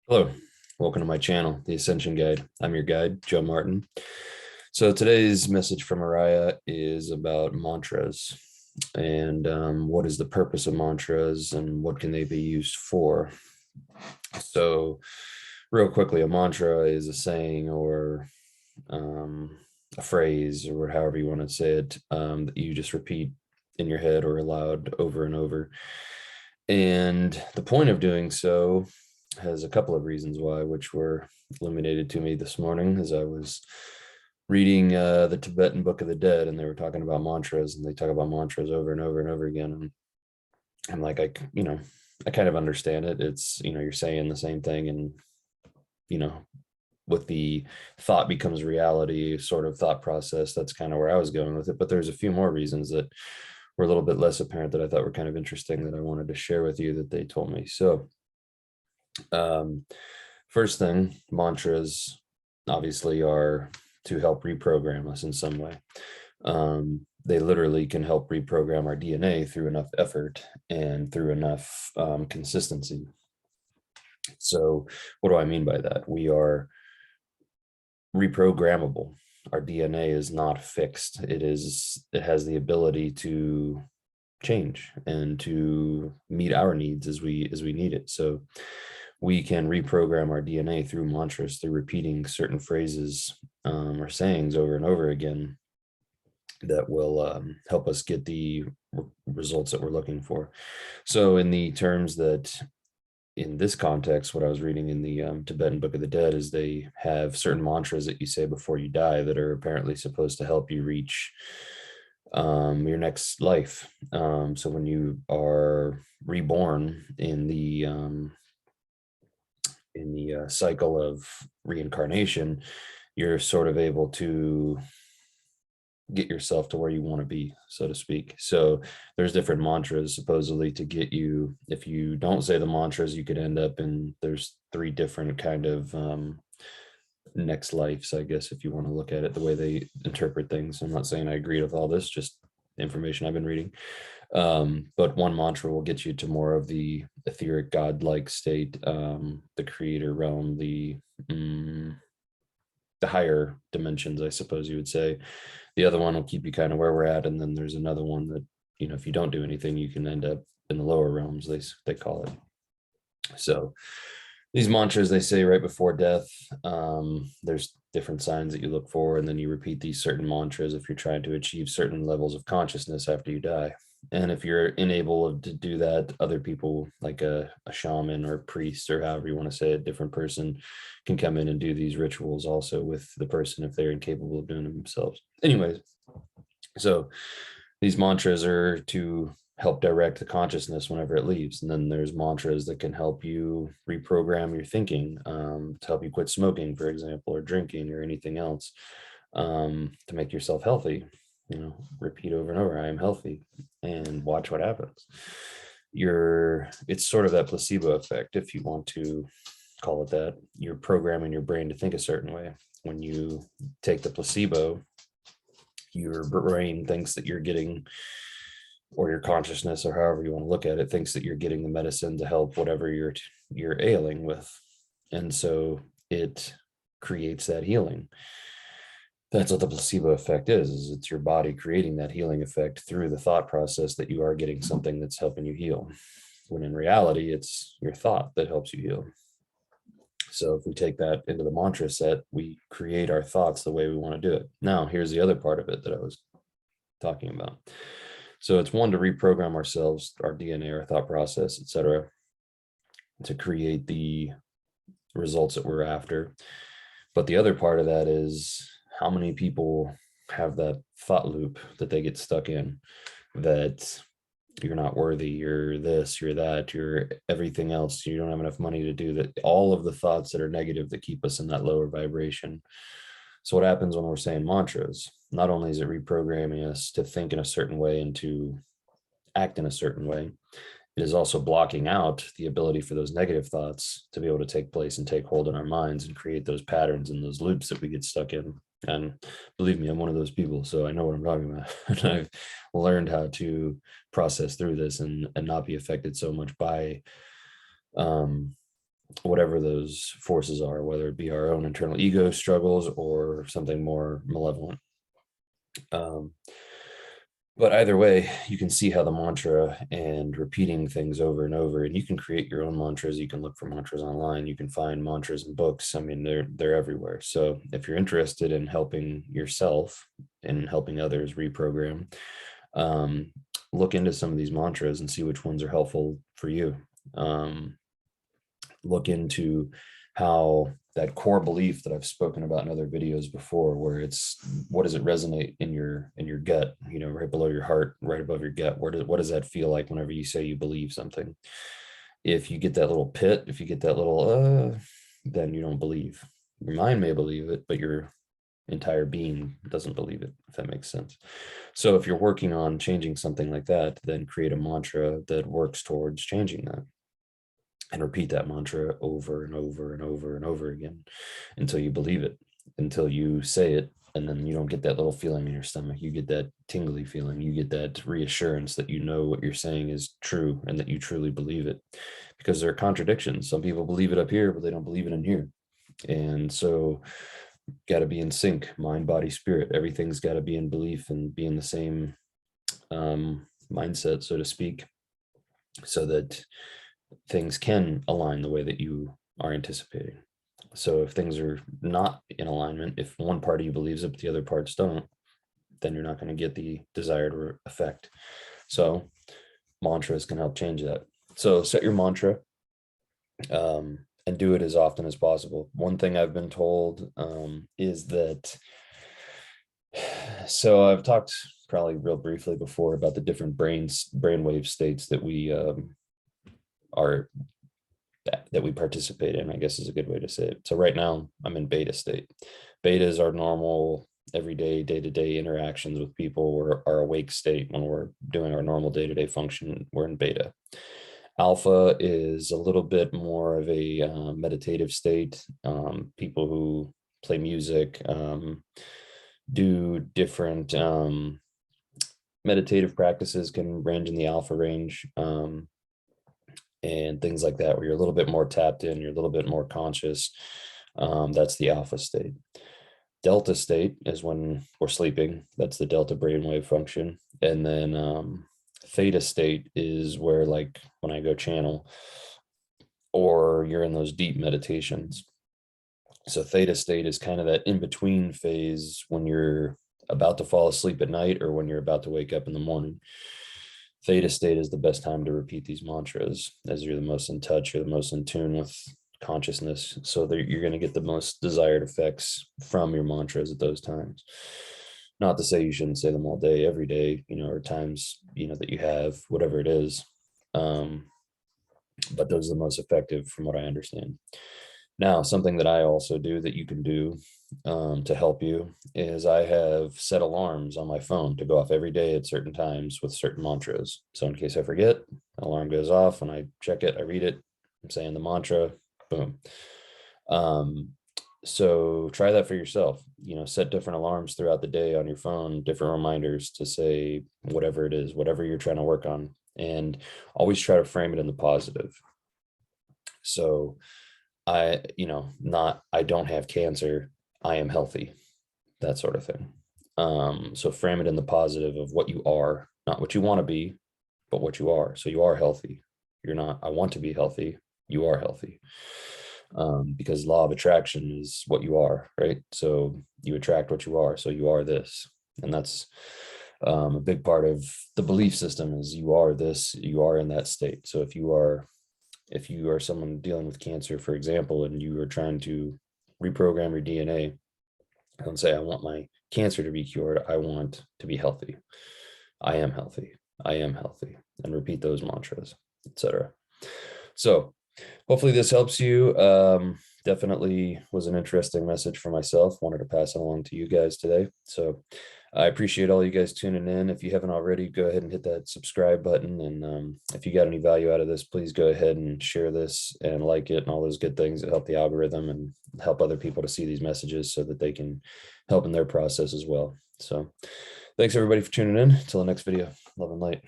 Hello, welcome to my channel, The Ascension Guide. I'm your guide, Joe Martin. So today's message from Ariah is about mantras and what is the purpose of mantras and what can they be used for. So real quickly, a mantra is a saying or a phrase or however you want to say it that you just repeat in your head or aloud over and over. And the point of doing so has a couple of reasons why, which were illuminated to me this morning as I was reading the Tibetan Book of the Dead, and they were talking about mantras, and they talk about mantras over and over and over again. And I'm like, I kind of understand it. It's, you're saying the same thing, and you know, with the thought becomes reality sort of thought process. That's kind of where I was going with it. But there's a few more reasons that were a little bit less apparent that I thought were kind of interesting that I wanted to share with you that they told me. So first thing, mantras obviously are to help reprogram us in some way. They literally can help reprogram our DNA through enough effort and through enough consistency. So what do I mean by that? We are reprogrammable. Our DNA is not fixed. It has the ability to change and to meet our needs as we need it. So we can reprogram our DNA through mantras, through repeating certain phrases or sayings over and over again that will help us get the results that we're looking for. So in the terms that in this context, what I was reading in the Tibetan Book of the Dead is they have certain mantras that you say before you die that are apparently supposed to help you reach your next life. So when you are reborn in the cycle of reincarnation, you're sort of able to get yourself to where you want to be, so to speak. So there's different mantras supposedly to get you. If you don't say the mantras, you could end up in, there's three different kind of next lives, I guess, if you want to look at it the way they interpret things. I'm not saying I agree with all this, just information I've been reading. But one mantra will get you to more of the etheric godlike state, the creator realm, the higher dimensions, I suppose you would say. The other one will keep you kind of where we're at, and then there's another one that, if you don't do anything, you can end up in the lower realms, they call it. So these mantras they say right before death, there's different signs that you look for, and then you repeat these certain mantras if you're trying to achieve certain levels of consciousness after you die. And if you're unable to do that, other people like a shaman or a priest or however you want to say it, different person can come in and do these rituals also with the person if they're incapable of doing them themselves. Anyways, so these mantras are to help direct the consciousness whenever it leaves. And then there's mantras that can help you reprogram your thinking, to help you quit smoking, for example, or drinking or anything else, to make yourself healthy. Repeat over and over, I am healthy, and watch what happens. It's sort of that placebo effect, if you want to call it that. You're programming your brain to think a certain way. When you take the placebo, your brain thinks that you're getting, or your consciousness, or however you want to look at it, thinks that you're getting the medicine to help whatever you're ailing with. And so it creates that healing. That's what the placebo effect is it's your body creating that healing effect through the thought process that you are getting something that's helping you heal, when in reality, it's your thought that helps you heal. So if we take that into the mantra set, we create our thoughts the way we want to do it. Now, here's the other part of it that I was talking about. So it's one, to reprogram ourselves, our DNA, our thought process, etc., to create the results that we're after. But the other part of that is, how many people have that thought loop that they get stuck in, that you're not worthy, you're this, you're that, you're everything else, you don't have enough money to do that, all of the thoughts that are negative that keep us in that lower vibration. So what happens when we're saying mantras? Not only is it reprogramming us to think in a certain way and to act in a certain way, it is also blocking out the ability for those negative thoughts to be able to take place and take hold in our minds and create those patterns and those loops that we get stuck in. And believe me, I'm one of those people, so I know what I'm talking about. And I've learned how to process through this and not be affected so much by whatever those forces are, whether it be our own internal ego struggles or something more malevolent. But either way, you can see how the mantra and repeating things over and over, and you can create your own mantras. You can look for mantras online. You can find mantras in books. I mean, they're everywhere. So if you're interested in helping yourself and helping others reprogram, look into some of these mantras and see which ones are helpful for you. Look into how that core belief that I've spoken about in other videos before, where it's, what does it resonate in your gut, you know, right below your heart, right above your gut? What does that feel like whenever you say you believe something? If you get that little pit, if you get that little then you don't believe. Your mind may believe it, but your entire being doesn't believe it, if that makes sense. So if you're working on changing something like that, then create a mantra that works towards changing that, and repeat that mantra over and over and over and over again until you believe it, until you say it. And then you don't get that little feeling in your stomach. You get that tingly feeling. You get that reassurance that you know what you're saying is true and that you truly believe it, because there are contradictions. Some people believe it up here, but they don't believe it in here. And so got to be in sync, mind, body, spirit. Everything's got to be in belief and be in the same mindset, so to speak, so that things can align the way that you are anticipating. So if things are not in alignment, if one part of you believes it, but the other parts don't, then you're not going to get the desired effect. So mantras can help change that. So set your mantra and do it as often as possible. One thing I've been told is that, so I've talked probably real briefly before about the different brainwave states that we are that we participate in, I guess is a good way to say it. So right now I'm in beta state. Beta is our normal everyday day-to-day interactions with people, or our awake state. When we're doing our normal day-to-day function, we're in beta. Alpha is a little bit more of a meditative state. People who play music, do different meditative practices can range in the alpha range. And things like that, where you're a little bit more tapped in, you're a little bit more conscious. That's the alpha state. Delta state is when we're sleeping. That's the delta brainwave function. And then theta state is where, like, when I go channel, or you're in those deep meditations. So theta state is kind of that in-between phase when you're about to fall asleep at night or when you're about to wake up in the morning. Theta state is the best time to repeat these mantras, as you're the most in touch, you're the most in tune with consciousness, so that you're going to get the most desired effects from your mantras at those times. Not to say you shouldn't say them all day, every day, you know, or times, you know, that you have, whatever it is. But those are the most effective from what I understand. Now, something that I also do that you can do to help you is I have set alarms on my phone to go off every day at certain times with certain mantras. So in case I forget, an alarm goes off and I check it, I read it, I'm saying the mantra, boom. So try that for yourself. You know, set different alarms throughout the day on your phone, different reminders to say whatever it is, whatever you're trying to work on, and always try to frame it in the positive. So I don't have cancer, I am healthy, that sort of thing. So frame it in the positive of what you are, not what you want to be, but what you are. So you are healthy. You're not, I want to be healthy. You are healthy. Because law of attraction is what you are, right? So you attract what you are. So you are this. And that's a big part of the belief system, is you are this, you are in that state. So if you are someone dealing with cancer, for example, and you are trying to reprogram your DNA, don't say, I want my cancer to be cured. I want to be healthy. I am healthy. I am healthy. And repeat those mantras, etc. So hopefully this helps you. Definitely was an interesting message for myself. Wanted to pass it along to you guys today. So I appreciate all you guys tuning in. If you haven't already, go ahead and hit that subscribe button. And if you got any value out of this, please go ahead and share this and like it and all those good things that help the algorithm and help other people to see these messages so that they can help in their process as well. So thanks everybody for tuning in. Until the next video, love and light.